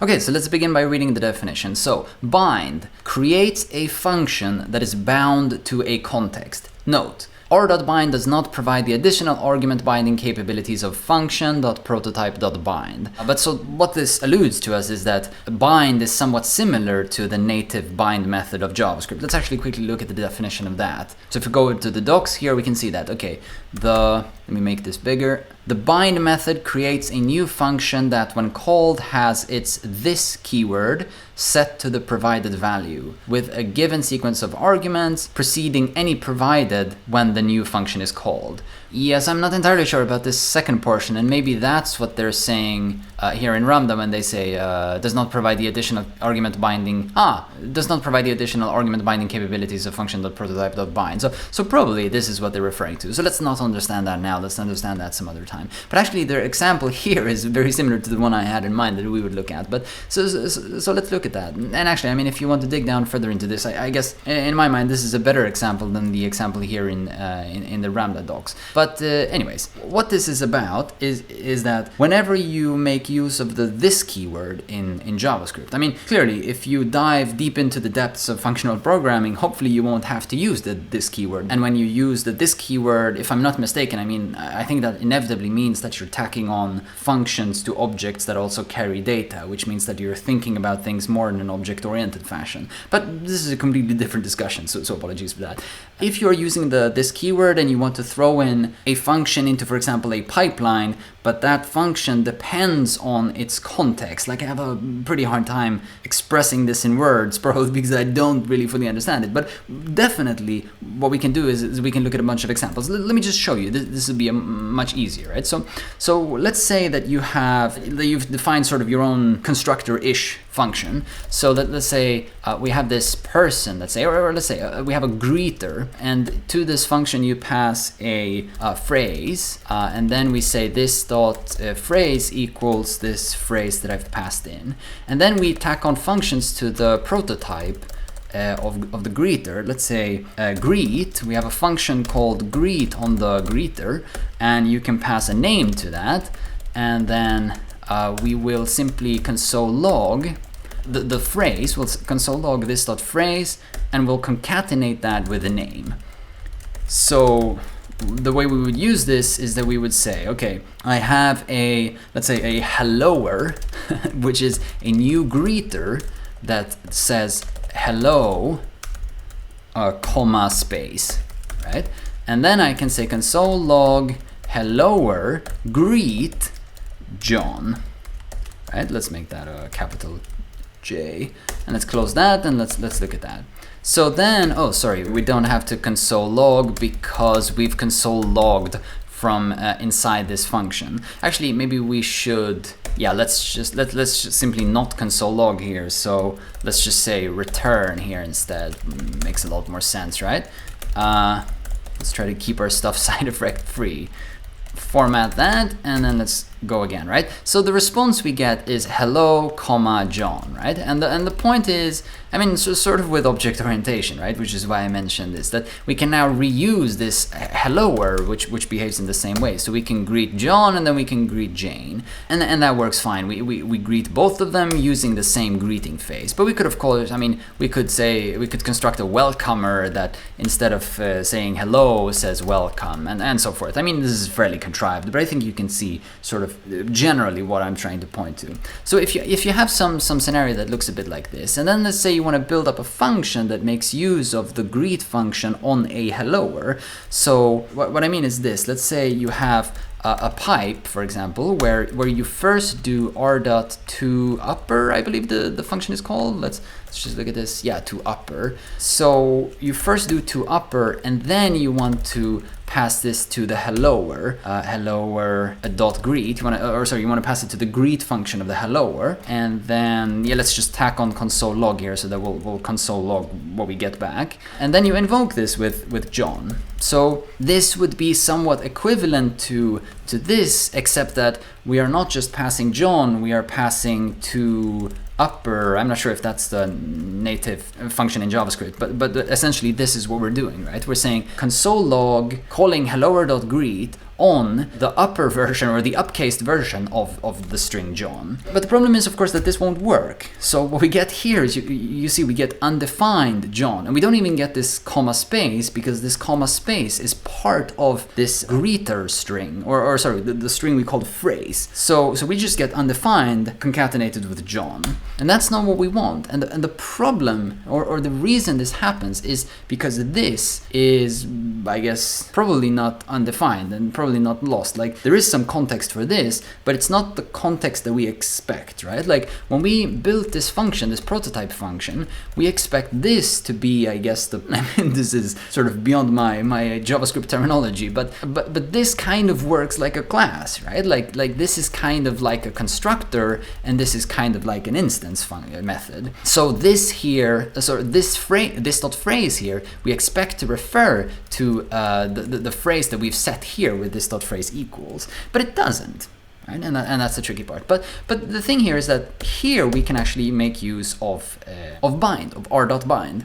Okay, so let's begin by reading the definition. So, bind creates a function that is bound to a context. Note, R.bind does not provide the additional argument binding capabilities of function.prototype.bind. But so what this alludes to us is that bind is somewhat similar to the native bind method of JavaScript. Let's actually quickly look at the definition of that. So if we go to the docs here, we can see that, okay, let me make this bigger. The bind method creates a new function that when called has its this keyword set to the provided value with a given sequence of arguments preceding any provided when the new function is called. Yes, I'm not entirely sure about this second portion, and maybe that's what they're saying here in Ramda when they say does not provide the additional argument binding capabilities of function.prototype.bind. So probably this is what they're referring to. So let's not understand that now. Let's understand that some other time. But actually, their example here is very similar to the one I had in mind that we would look at. But so let's look at that. And actually, I mean, if you want to dig down further into this, I guess in my mind this is a better example than the example here in the Ramda docs. But anyways, what this is about is that whenever you make use of the this keyword in JavaScript, I mean, clearly, if you dive deep into the depths of functional programming, hopefully you won't have to use the this keyword. And when you use the this keyword, if I'm not mistaken, I mean, I think that inevitably means that you're tacking on functions to objects that also carry data, which means that you're thinking about things more in an object-oriented fashion. But this is a completely different discussion, so apologies for that. If you're using this keyword and you want to throw in a function into, for example, a pipeline, but that function depends on its context. Like, I have a pretty hard time expressing this in words, probably because I don't really fully understand it. But definitely, what we can do is we can look at a bunch of examples. Let me just show you. This would be much easier, right? So let's say that you've defined sort of your own constructor-ish function. So let's say we have this person, let's say, or let's say we have a greeter, and to this function you pass a phrase, and then we say this dot phrase equals this phrase that I've passed in, and then we tack on functions to the prototype of the greeter. Let's say greet. We have a function called greet on the greeter, and you can pass a name to that, and then we will simply console log the phrase. We'll console log this dot phrase, and we'll concatenate that with a name. So the way we would use this is that we would say, okay, I have let's say a helloer, which is a new greeter that says hello, comma, space, right? And then I can say console log helloer greet John, right? Let's make that a capital J, and let's close that, and let's look at that. So then, oh, sorry, we don't have to console log because we've console logged from inside this function. Actually, maybe we should, yeah, let's just simply not console log here. So let's just say return here instead. Makes a lot more sense, right? Let's try to keep our stuff side effect free. Format that, and then let's go again, right? So the response we get is hello, comma, John, right? And the point is, I mean, so sort of with object orientation, right? Which is why I mentioned this, that we can now reuse this helloer, which behaves in the same way. So we can greet John, and then we can greet Jane, and that works fine. We greet both of them using the same greeting phase. But we could, of course, I mean, we could construct a welcomer that instead of saying hello says welcome, and so forth. I mean, this is fairly contrived, but I think you can see sort of generally what I'm trying to point to. So if you have some scenario that looks a bit like this, and then let's say you want to build up a function that makes use of the greet function on a helloer. So what I mean is this. Let's say you have a pipe, for example, where you first do r.toUpper, I believe the function is called. Let's just look at this. Yeah, toUpper. So you first do toUpper, and then you want to pass this to the helloer, helloer.greet. You want to pass it to the greet function of the helloer, and then let's just tack on console log here, so that we'll console log what we get back, and then you invoke this with John. So this would be somewhat equivalent to this, except that we are not just passing John, we are passing to upper. I'm not sure if that's the native function in JavaScript, but essentially this is what we're doing, right? We're saying console log calling helloer.greet on the upper version or the upcased version of the string John. But the problem is, of course, that this won't work. So what we get here is, you see, we get undefined John, and we don't even get this comma space because this comma space is part of this greeter string, or sorry, the string we called phrase. So we just get undefined concatenated with John, and that's not what we want. And the problem, or the reason this happens, is because this is, I guess, probably not undefined and probably not lost. Like, there is some context for this, but it's not the context that we expect, right? Like, when we built this function, this prototype function, we expect this to be, I guess, I mean, this is sort of beyond my JavaScript terminology, but this kind of works like a class, right? Like this is kind of like a constructor, and this is kind of like an instance method. So this here, this dot phrase here, we expect to refer to the phrase that we've set here with this dot phrase equals, but it doesn't. Right? And that's the tricky part. But the thing here is that here we can actually make use of bind, of R.bind.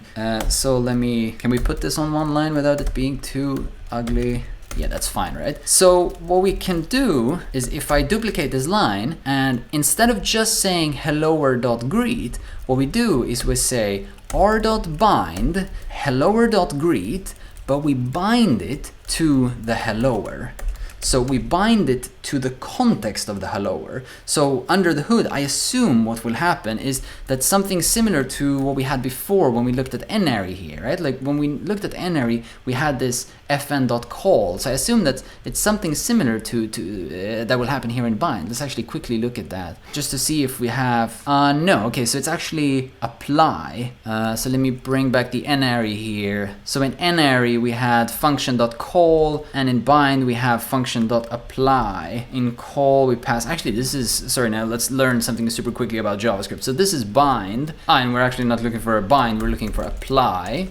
So can we put this on one line without it being too ugly? Yeah, that's fine, right? So what we can do is, if I duplicate this line, and instead of just saying helloer.greet, what we do is we say R.bind helloer.greet, but we bind it to the helloer. So we bind it to the context of the helloer. So under the hood, I assume what will happen is that something similar to what we had before when we looked at nary here, right? Like when we looked at nary, we had this fn.call. So I assume that it's something similar to that will happen here in bind. Let's actually quickly look at that just to see if we have, no, okay, so it's actually apply. So let me bring back the nary here. So in nary we had function.call, and in bind we have function.apply. In call we pass, actually this is, sorry, now let's learn something super quickly about JavaScript. So this is bind, and we're actually not looking for a bind, we're looking for apply.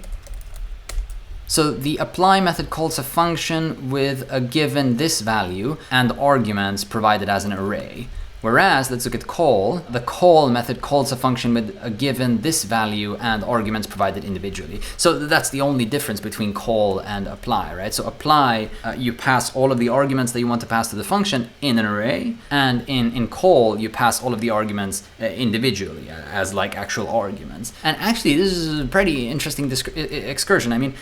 So the apply method calls a function with a given this value and arguments provided as an array. Whereas, let's look at call. The call method calls a function with a given this value and arguments provided individually. So that's the only difference between call and apply, right? So apply, you pass all of the arguments that you want to pass to the function in an array, and in call, you pass all of the arguments individually as like actual arguments. And actually, this is a pretty interesting excursion. I mean,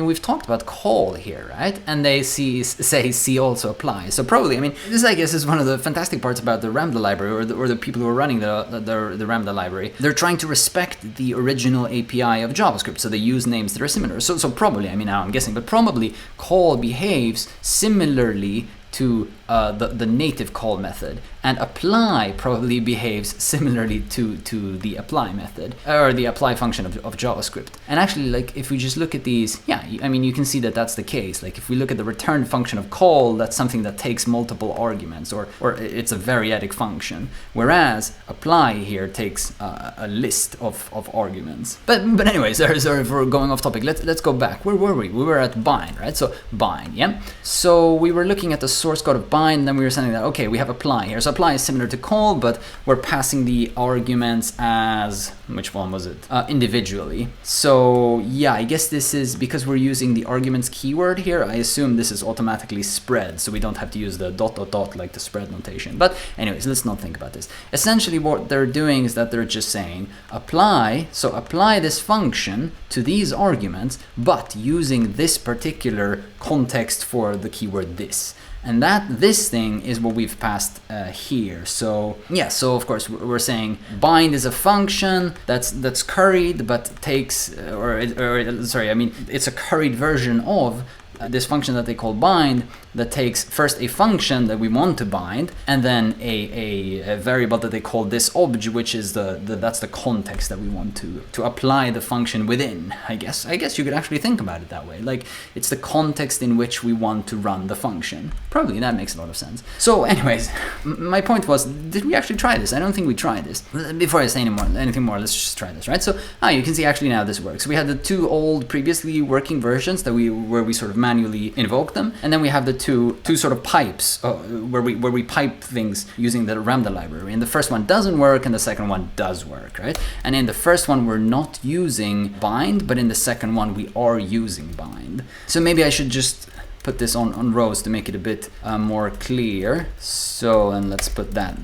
we've talked about call here, right? And they say C also apply. So probably, I mean, this I guess is one of the fantastic parts about the Ramda library, or the people who are running the Ramda library. They're trying to respect the original API of JavaScript, so they use names that are similar. So probably, I mean, now I'm guessing, but probably call behaves similarly to the native call method, and apply probably behaves similarly to the apply method, or the apply function of JavaScript. And actually, like, if we just look at these, yeah, I mean, you can see that that's the case. Like, if we look at the return function of call, that's something that takes multiple arguments, or it's a variadic function, whereas apply here takes a list of arguments. But anyway, sorry for going off topic. Let's go back. Where were we? We were at bind, right? So bind, yeah. So we were looking at the source code of bind, and then we were saying that, okay, we have apply here. So apply is similar to call, but we're passing the arguments as, which one was it? Individually. So yeah, I guess this is because we're using the arguments keyword here. I assume this is automatically spread, so we don't have to use the ... like the spread notation. But anyways, let's not think about this. Essentially what they're doing is that they're just saying apply, so apply this function to these arguments, but using this particular context for the keyword this. And this thing is what we've passed here. So yeah, so of course we're saying bind is a function that's curried, but takes, it's a curried version of this function that they call bind, that takes first a function that we want to bind, and then a variable that they call this obj, which is that's the context that we want to apply the function within. I guess you could actually think about it that way. Like, it's the context in which we want to run the function. Probably that makes a lot of sense. So anyways, my point was, did we actually try this? I don't think we tried this. Before I say anything more, let's just try this, right? So you can see actually now this works. We had the two old previously working versions where we sort of manually invoke them, and then we have the two sort of pipes where we pipe things using the Ramda library. And the first one doesn't work, and the second one does work, right? And in the first one we're not using bind, but in the second one we are using bind. So maybe I should just put this on rows to make it a bit more clear. So, and let's put that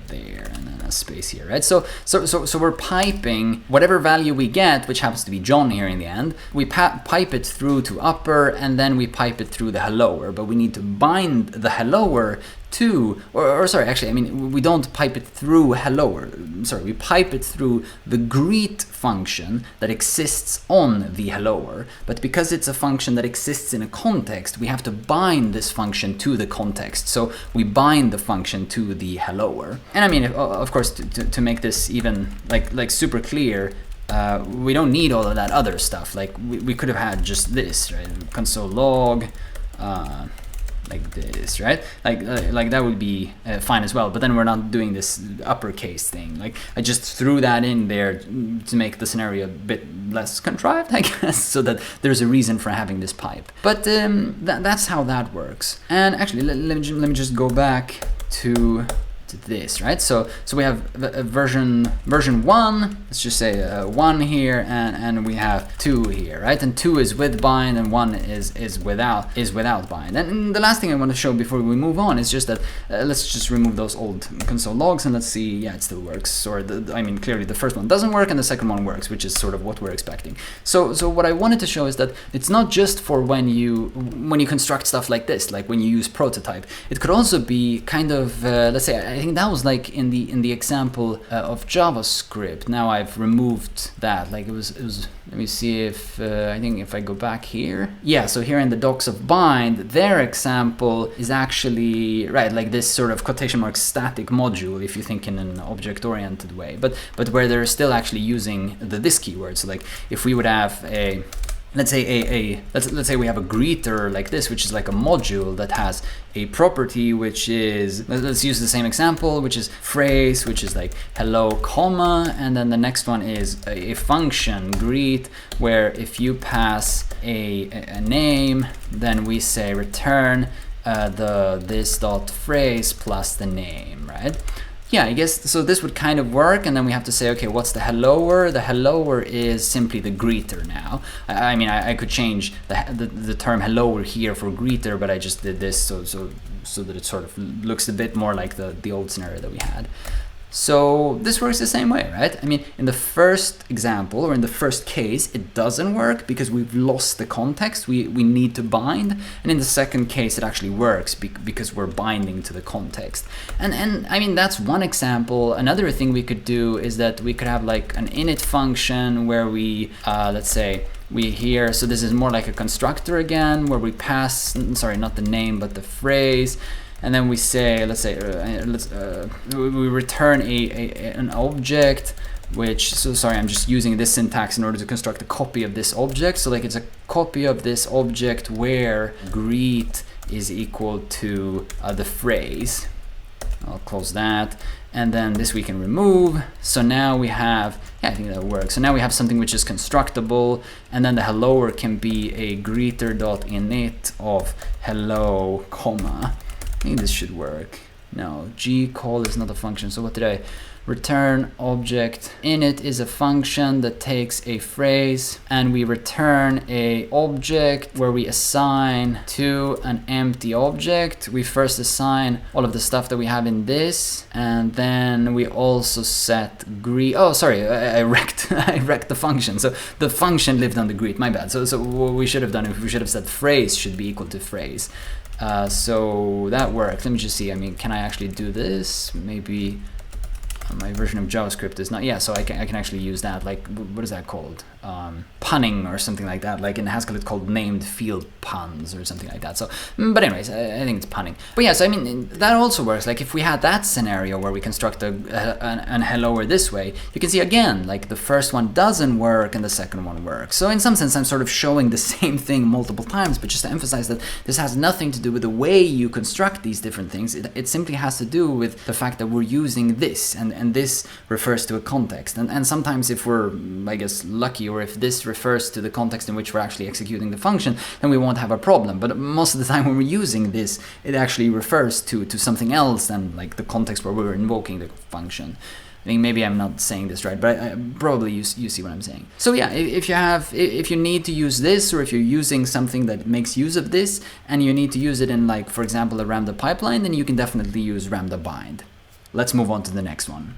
there and then a space here, right? So we're piping whatever value we get, which happens to be John here in the end. We pipe it through to upper, and then we pipe it through the helloer, but we need to bind the helloer to, or sorry, actually, I mean, we don't pipe it through helloer. Sorry, we pipe it through the greet function that exists on the helloer. But because it's a function that exists in a context, we have to bind this function to the context. So we bind the function to the helloer. And I mean, of course, to make this even like super clear, we don't need all of that other stuff. Like we could have had just this, right? Console log. Like this, right? Like that would be fine as well, but then we're not doing this uppercase thing. Like I just threw that in there to make the scenario a bit less contrived, I guess, so that there's a reason for having this pipe. But that's how that works. And actually, let me just go back to this, right? So we have version 1, let's just say 1 here, and we have 2 here, right? And 2 is with bind and 1 is without bind. And the last thing I want to show before we move on is just that let's just remove those old console logs and let's see, yeah, it still works. Or I mean, clearly the first one doesn't work and the second one works, which is sort of what we're expecting. So what I wanted to show is that it's not just for when you construct stuff like this, like when you use prototype. It could also be kind of let's say, I think that was like in the example of JavaScript. Now I've removed that. Like it was. Let me see if I think if I go back here. Yeah. So here in the docs of bind, their example is actually right, like this sort of quotation mark static module, if you think in an object-oriented way. But where they're still actually using this keyword. So like if we would have a let's say let's say we have a greeter like this, which is like a module that has a property which is, let's use the same example, which is phrase, which is like hello, comma, and then the next one is a function greet, where if you pass a name, then we say return this dot phrase plus the name, right? Yeah, I guess, so this would kind of work, and then we have to say, okay, what's the helloer? The helloer is simply the greeter now. I mean, I could change the term helloer here for greeter, but I just did this so that it sort of looks a bit more like the old scenario that we had. So this works the same way, right? I mean, in the first example, or in the first case, it doesn't work because we've lost the context. We need to bind. And in the second case, it actually works because we're binding to the context. And I mean, that's one example. Another thing we could do is that we could have like an init function where we, let's say, we here, so this is more like a constructor again, where we pass, sorry, not the name, but the phrase. And then we say, let's say, we return an object, which, so sorry, I'm just using this syntax in order to construct a copy of this object. So like it's a copy of this object where greet is equal to the phrase. I'll close that. And then this we can remove. So now we have, yeah, I think that works. So now we have something which is constructible, and then the helloer can be a greeter.init of hello, comma. I think this should work. No, R.call is not a function. So what did I return object? Init is a function that takes a phrase, and we return a object where we assign to an empty object. We first assign all of the stuff that we have in this, and then we also set greet. Oh, sorry, I wrecked the function. So the function lived on the greet. My bad. So what we should have done, we should have said phrase should be equal to phrase. So that works. Let me just see. I mean, can I actually do this? Maybe my version of JavaScript is not. Yeah, so I can actually use that. Like, what is that called? Punning or something like that. Like in Haskell, it's called named field puns or something like that. So, but anyways, I think it's punning. But yeah, so I mean, that also works. Like if we had that scenario where we construct an helloer this way, you can see again, like the first one doesn't work and the second one works. So in some sense, I'm sort of showing the same thing multiple times, but just to emphasize that this has nothing to do with the way you construct these different things. It simply has to do with the fact that we're using this, and this refers to a context. And sometimes if we're, I guess, lucky, or if this refers to the context in which we're actually executing the function, then we won't have a problem. But most of the time when we're using this, it actually refers to something else than like the context where we're invoking the function. I think maybe I'm not saying this right, but probably you see what I'm saying. So yeah, if you need to use this, or if you're using something that makes use of this, and you need to use it in, like, for example, a Ramda pipeline, then you can definitely use Ramda bind. Let's move on to the next one.